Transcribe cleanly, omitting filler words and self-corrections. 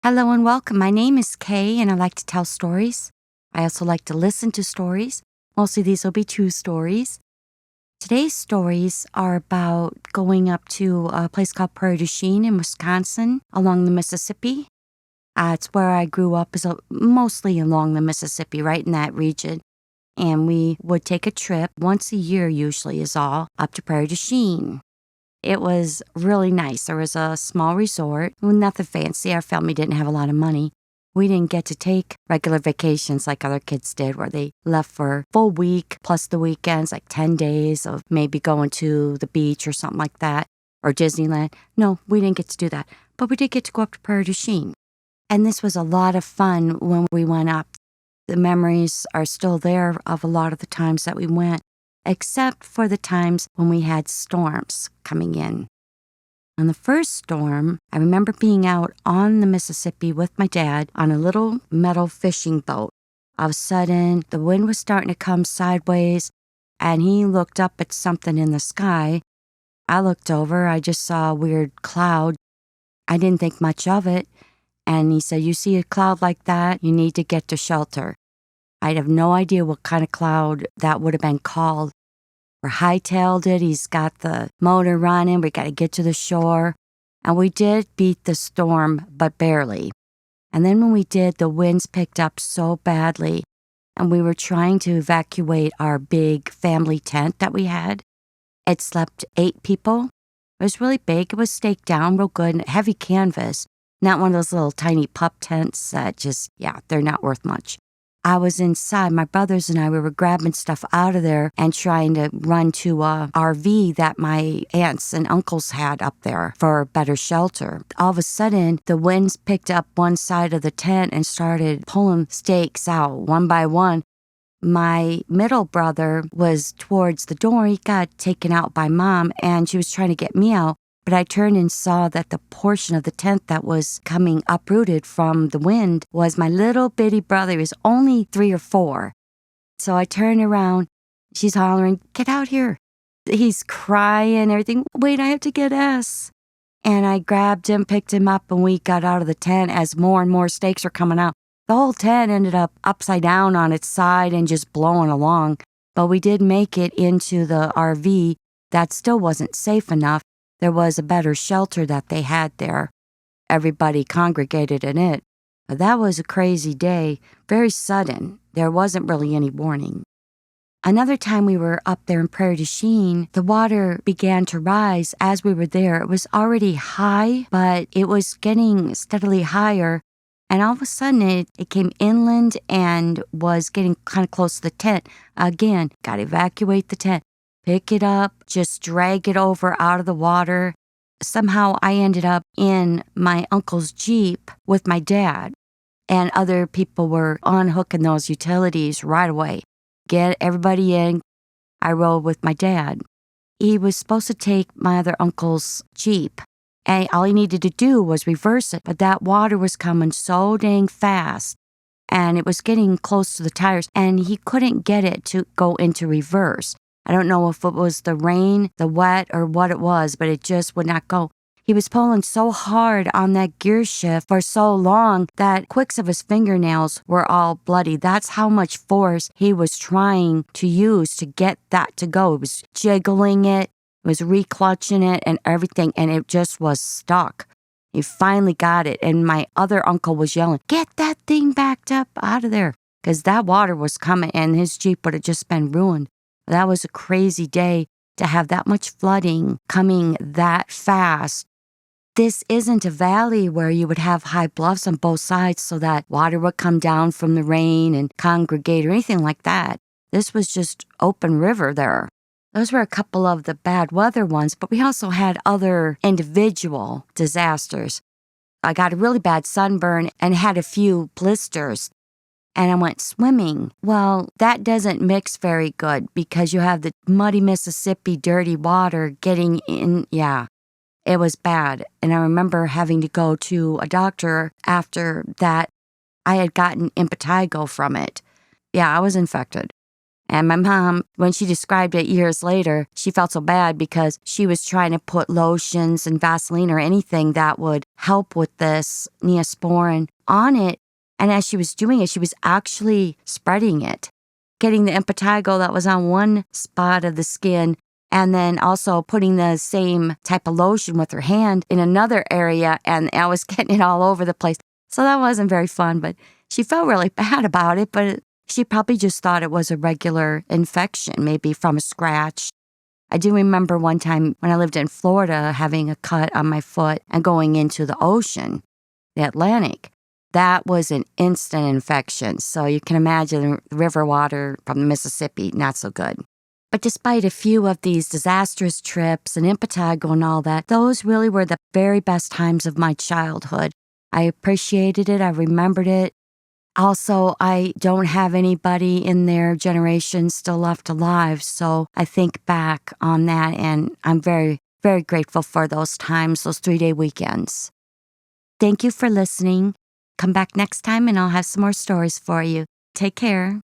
Hello and welcome. My name is Kay, and I like to tell stories. I also like to listen to stories. Mostly these will be true stories. Today's stories are about going up to a place called Prairie du Chien in Wisconsin along the Mississippi. It's where I grew up, is mostly along the Mississippi, right in that region. And we would take a trip once a year, usually is all, up to Prairie du Chien. It was really nice. There was a small resort, nothing fancy. Our family didn't have a lot of money. We didn't get to take regular vacations like other kids did, where they left for a full week plus the weekends, like 10 days of maybe going to the beach or something like that, or Disneyland. No, we didn't get to do that. But we did get to go up to Prairie du Chien. And this was a lot of fun when we went up. The memories are still there of a lot of the times that we went, except for the times when we had storms coming in. On the first storm, I remember being out on the Mississippi with my dad on a little metal fishing boat. All of a sudden, the wind was starting to come sideways, and he looked up at something in the sky. I looked over, I just saw a weird cloud. I didn't think much of it, and he said, "You see a cloud like that, you need to get to shelter." I'd have no idea what kind of cloud that would have been called. We hightailed it. He's got the motor running. We got to get to the shore. And we did beat the storm, but barely. And then when we did, the winds picked up so badly. And we were trying to evacuate our big family tent that we had. It slept 8 people. It was really big. It was staked down real good, heavy canvas. Not one of those little tiny pup tents that they're not worth much. I was inside. My brothers and I, we were grabbing stuff out of there and trying to run to a RV that my aunts and uncles had up there for better shelter. All of a sudden, the winds picked up one side of the tent and started pulling stakes out one by one. My middle brother was towards the door. He got taken out by Mom, and she was trying to get me out. But I turned and saw that the portion of the tent that was coming uprooted from the wind was my little bitty brother. He was only 3 or 4. So I turned around. She's hollering, "Get out here." He's crying, everything. "Wait, I have to get S." And I grabbed him, picked him up, and we got out of the tent as more and more stakes were coming out. The whole tent ended up upside down on its side and just blowing along. But we did make it into the RV. That still wasn't safe enough. There was a better shelter that they had there. Everybody congregated in it. But that was a crazy day, very sudden. There wasn't really any warning. Another time we were up there in Prairie du Chien, the water began to rise as we were there. It was already high, but it was getting steadily higher. And all of a sudden, it came inland and was getting kind of close to the tent. Again, got to evacuate the tent. Pick it up, just drag it over out of the water. Somehow I ended up in my uncle's Jeep with my dad, and other people were unhooking those utilities right away. Get everybody in. I rode with my dad. He was supposed to take my other uncle's Jeep, and all he needed to do was reverse it, but that water was coming so dang fast, and it was getting close to the tires, and he couldn't get it to go into reverse. I don't know if it was the rain, the wet, or what it was, but it just would not go. He was pulling so hard on that gear shift for so long that quicks of his fingernails were all bloody. That's how much force he was trying to use to get that to go. It was jiggling it, was reclutching it and everything, and it just was stuck. He finally got it, and my other uncle was yelling, "Get that thing backed up out of there," because that water was coming, and his Jeep would have just been ruined. That was a crazy day to have that much flooding coming that fast. This isn't a valley where you would have high bluffs on both sides so that water would come down from the rain and congregate or anything like that. This was just open river there. Those were a couple of the bad weather ones, but we also had other individual disasters. I got a really bad sunburn and had a few blisters. And I went swimming. Well, that doesn't mix very good because you have the muddy Mississippi, dirty water getting in. Yeah, it was bad. And I remember having to go to a doctor after that. I had gotten impetigo from it. Yeah, I was infected. And my mom, when she described it years later, she felt so bad because she was trying to put lotions and Vaseline or anything that would help with this Neosporin on it. And as she was doing it, she was actually spreading it, getting the impetigo that was on one spot of the skin, and then also putting the same type of lotion with her hand in another area. And I was getting it all over the place. So that wasn't very fun, but she felt really bad about it. But she probably just thought it was a regular infection, maybe from a scratch. I do remember one time when I lived in Florida having a cut on my foot and going into the ocean, the Atlantic. That was an instant infection. So you can imagine the river water from the Mississippi, not so good. But despite a few of these disastrous trips and impetigo and all that, those really were the very best times of my childhood. I appreciated it. I remembered it. Also, I don't have anybody in their generation still left alive, so I think back on that, and I'm very, very grateful for those times, those 3-day weekends. Thank you for listening. Come back next time, and I'll have some more stories for you. Take care.